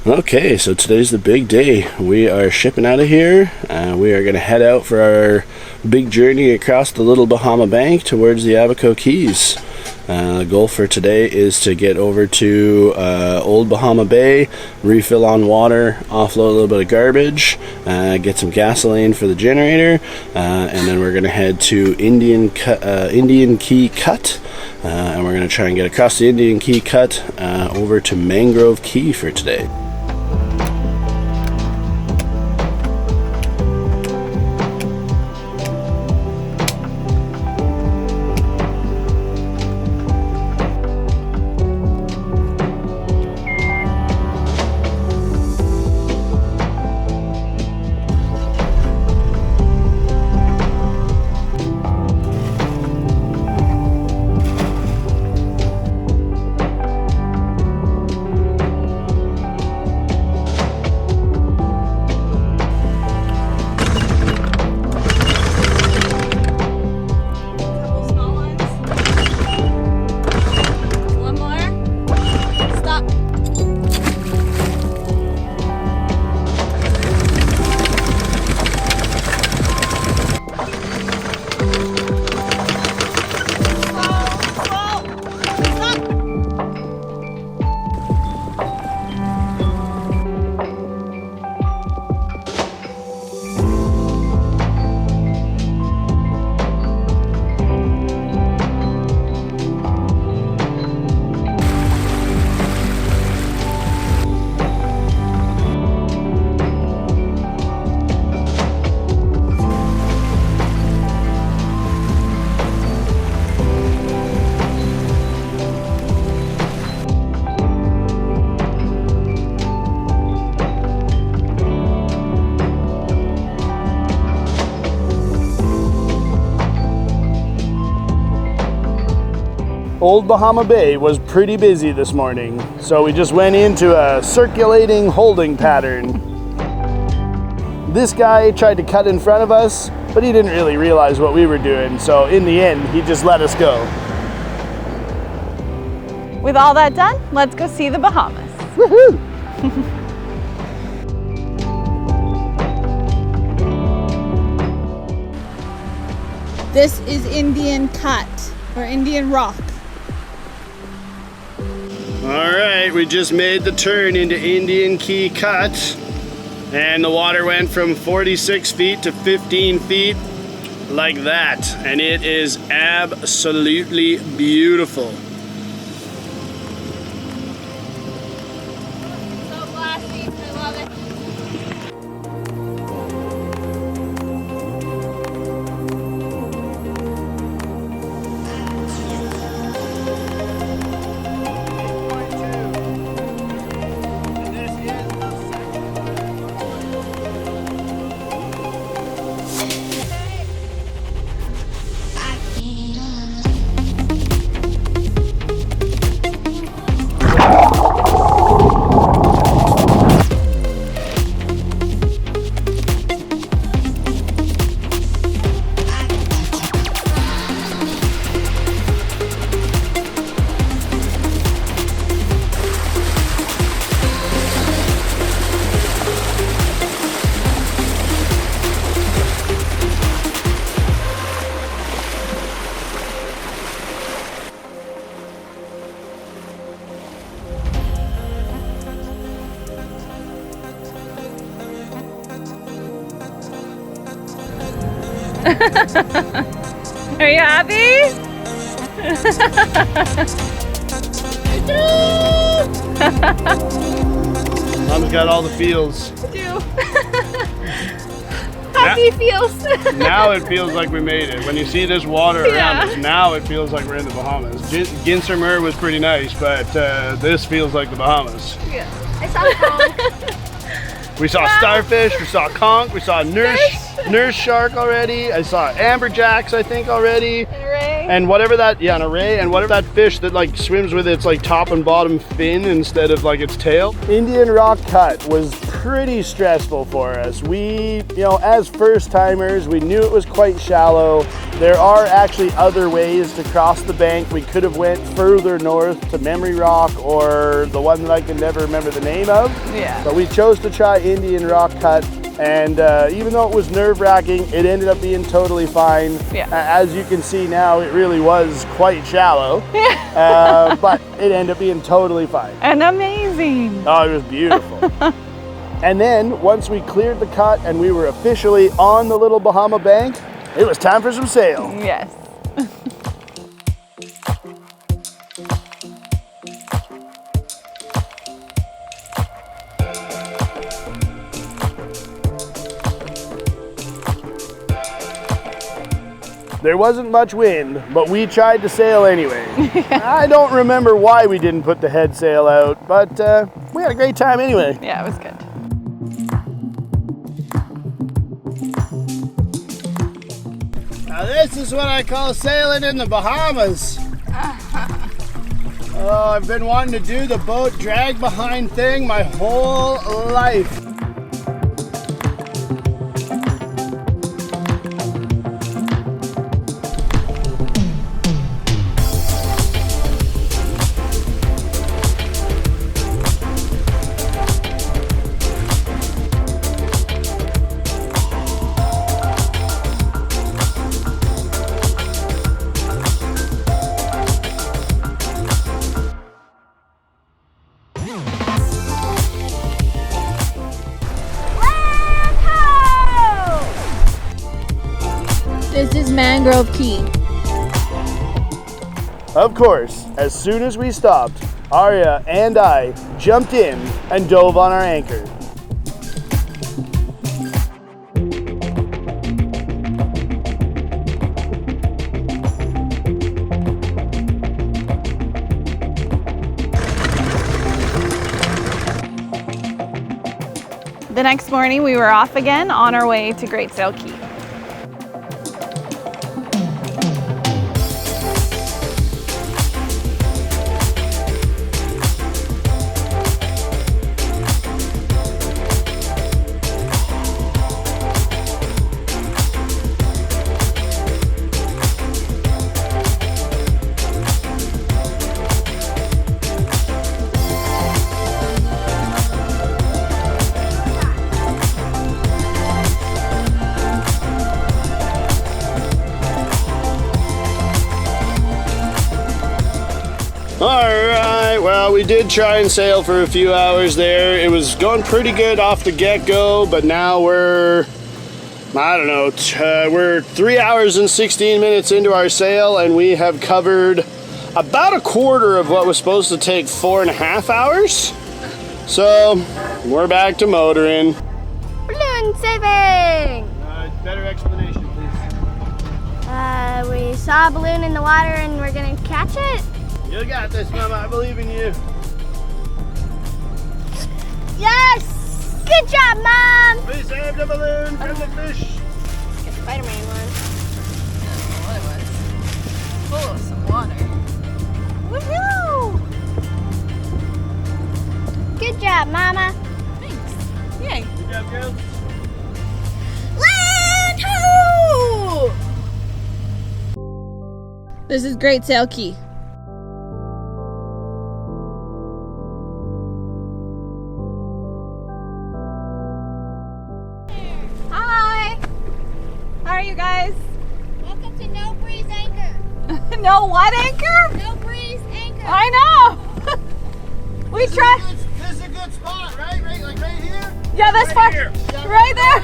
Okay, so today's the big day. We are shipping out of here. We are going to head out for our big journey across the Little Bahama Bank towards the Abacos Keys. The goal for today is to get over to Old Bahama Bay, refill on water, offload a little bit of garbage, get some gasoline for the generator, and then we're going to head to Indian Key Cut, and we're going to try and get across the Indian Key Cut over to Mangrove Key for today. Old Bahama Bay was pretty busy this morning, so we just went into a circulating holding pattern. This guy tried to cut in front of us, but he didn't really realize what we were doing, so in the end, he just let us go. With all that done, let's go see the Bahamas. Woohoo! This is Indian Cut, or Indian Rock. All right, we just made the turn into Indian Key Cut, and the water went from 46 feet to 15 feet like that, and it is absolutely beautiful. So glassy, I love it. Are you happy? Mom's got all the feels. I do. Happy feels. Now it feels like we made it. When you see this water around us, now it feels like we're in the Bahamas. Gin Sur Mer was pretty nice, but this feels like the Bahamas. Yeah. I saw conch. We saw starfish, we saw conch, we saw nurse shark already. I saw amberjacks, I think, already. An array. And whatever that, yeah, an array, and whatever that fish that like swims with its like top and bottom fin instead of like its tail. Indian Rock Cut was pretty stressful for us. We, as first timers, we knew it was quite shallow. There are actually other ways to cross the bank. We could have went further north to Memory Rock or the one that I can never remember the name of. Yeah. But we chose to try Indian Rock Cut. And even though it was nerve-wracking, it ended up being totally fine. Yeah. As you can see now, it really was quite shallow. But it ended up being totally fine. And amazing. Oh, it was beautiful. And then once we cleared the cut and we were officially on the Little Bahama Bank, it was time for some sail. Yes. There wasn't much wind, but we tried to sail anyway. I don't remember why we didn't put the head sail out, but we had a great time anyway. Yeah, it was good. Now this is what I call sailing in the Bahamas. Oh, I've been wanting to do the boat drag behind thing my whole life. This is Mangrove Key. Of course, as soon as we stopped, Arya and I jumped in and dove on our anchor. The next morning we were off again on our way to Great Sale Cay. Alright, well, we did try and sail for a few hours there. It was going pretty good off the get-go, but now we're 3 hours and 16 minutes into our sail, and we have covered about a quarter of what was supposed to take 4.5 hours. So, we're back to motoring. Balloon saving! Better explanation, please. We saw a balloon in the water and we're gonna catch it. You got this, Mama. I believe in you. Yes! Good job, Mom! We saved a balloon from the fish. Get the Spider-Man one. Full of some water. Woohoo! Good job, Mama. Thanks. Yay. Good job, girls. Land ho! This is Great Sale Cay. Hi. How are you guys? Welcome to No Breeze Anchor. No what anchor? No Breeze Anchor. I know. We tried. This is a good spot, right? Like right here? Yeah, this far. here. Right there.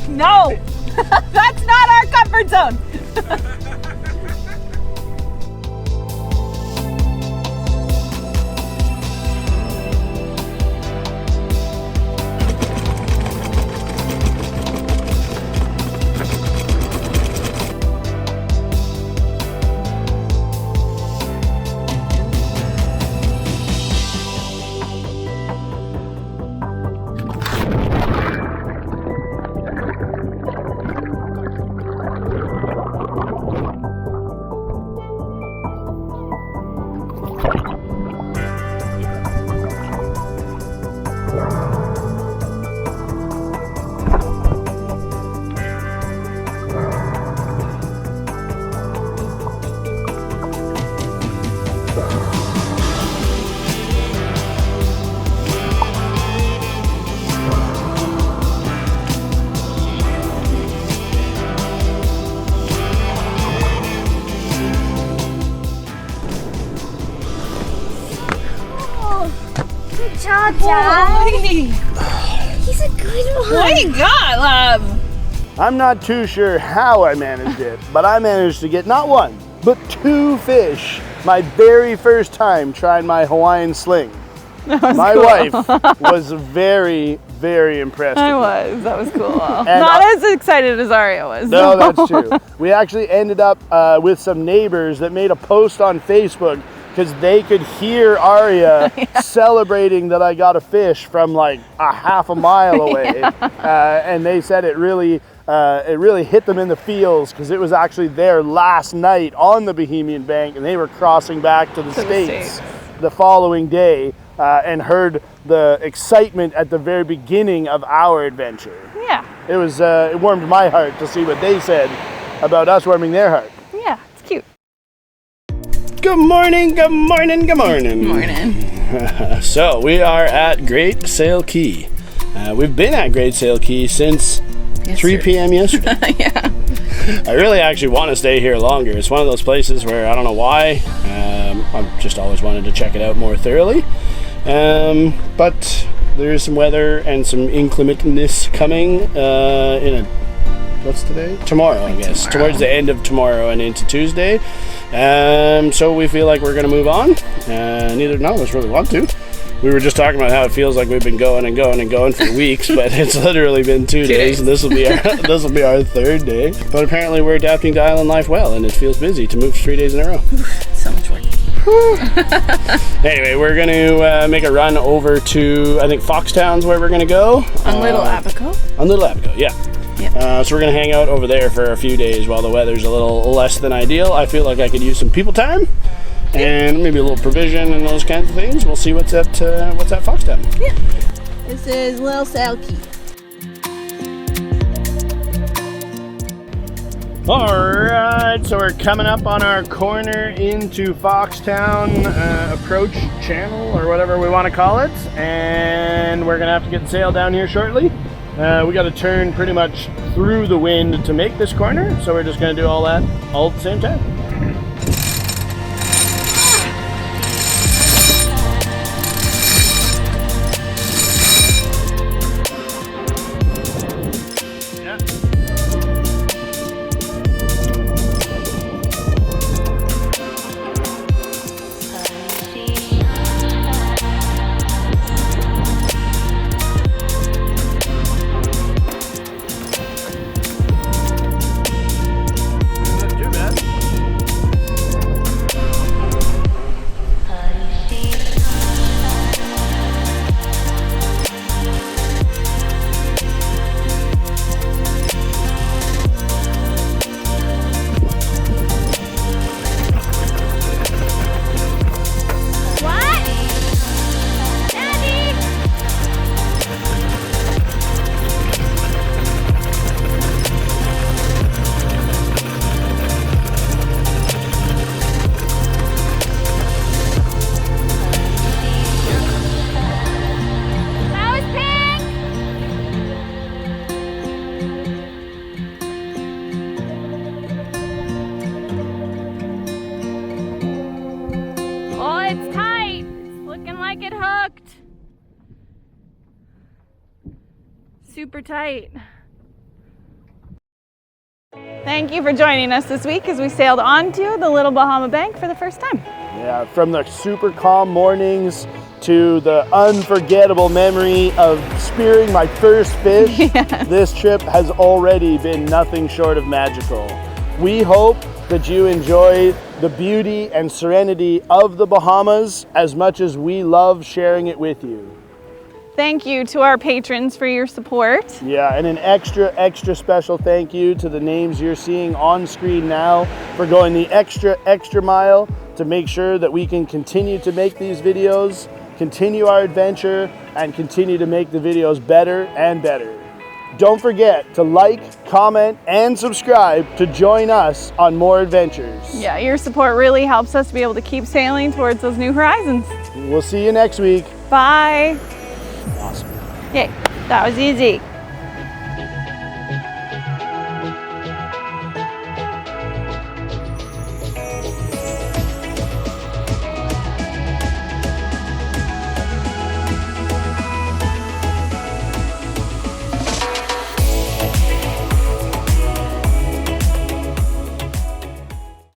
No. That's not our comfort zone. Good job, Dad. He's a good one. What do you got, love? I'm not too sure how I managed it, but I managed to get not one, but 2 fish. My very first time trying my Hawaiian sling. My wife was very, very impressed. That was cool. Not as excited as Aria was. No, that's true. We actually ended up with some neighbors that made a post on Facebook because they could hear Aria celebrating that I got a fish from like a half a mile away. And they said it really hit them in the feels because it was actually their last night on the Bahamian Bank, and they were crossing back to the States the following day and heard the excitement at the very beginning of our adventure. Yeah. It was it warmed my heart to see what they said about us warming their heart. Yeah, it's cute. Good morning, good morning, good morning. Morning. So we are at Great Sale Cay. We've been at Great Sale Cay since 3 p.m. yesterday. Yeah. I really actually want to stay here longer. It's one of those places where I don't know why. I've just always wanted to check it out more thoroughly. But there's some weather and some inclementness coming what's today? Tomorrow, I guess. Tomorrow. Towards the end of tomorrow and into Tuesday. So we feel like we're going to move on. Neither none of us really want to. We were just talking about how it feels like we've been going and going and going for weeks, but it's literally been 2 days, and this will be our 3rd day. But apparently we're adapting to island life well, and it feels busy to move 3 days in a row. So much work. Anyway, we're going to make a run over to, I think, Foxtown's where we're going to go. On Little Abacos? On Little Abacos, yeah. So we're going to hang out over there for a few days while the weather's a little less than ideal. I feel like I could use some people time. And maybe a little provision and those kinds of things. We'll see what's at Foxtown. Yeah. This is Little Sale Cay. Alright, so we're coming up on our corner into Foxtown approach channel, or whatever we want to call it. And we're going to have to get the sail down here shortly. We got to turn pretty much through the wind to make this corner. So we're just going to do all that all at the same time. Super tight. Thank you for joining us this week as we sailed onto the Little Bahama Bank for the first time. Yeah, from the super calm mornings to the unforgettable memory of spearing my first fish, Yes. This trip has already been nothing short of magical. We hope that you enjoy the beauty and serenity of the Bahamas as much as we love sharing it with you. Thank you to our patrons for your support. Yeah, and an extra special thank you to the names you're seeing on screen now for going the extra mile to make sure that we can continue to make these videos, continue our adventure, and continue to make the videos better and better. Don't forget to like, comment, and subscribe to join us on more adventures. Yeah, your support really helps us to be able to keep sailing towards those new horizons. We'll see you next week. Bye. Awesome. Yay, that was easy.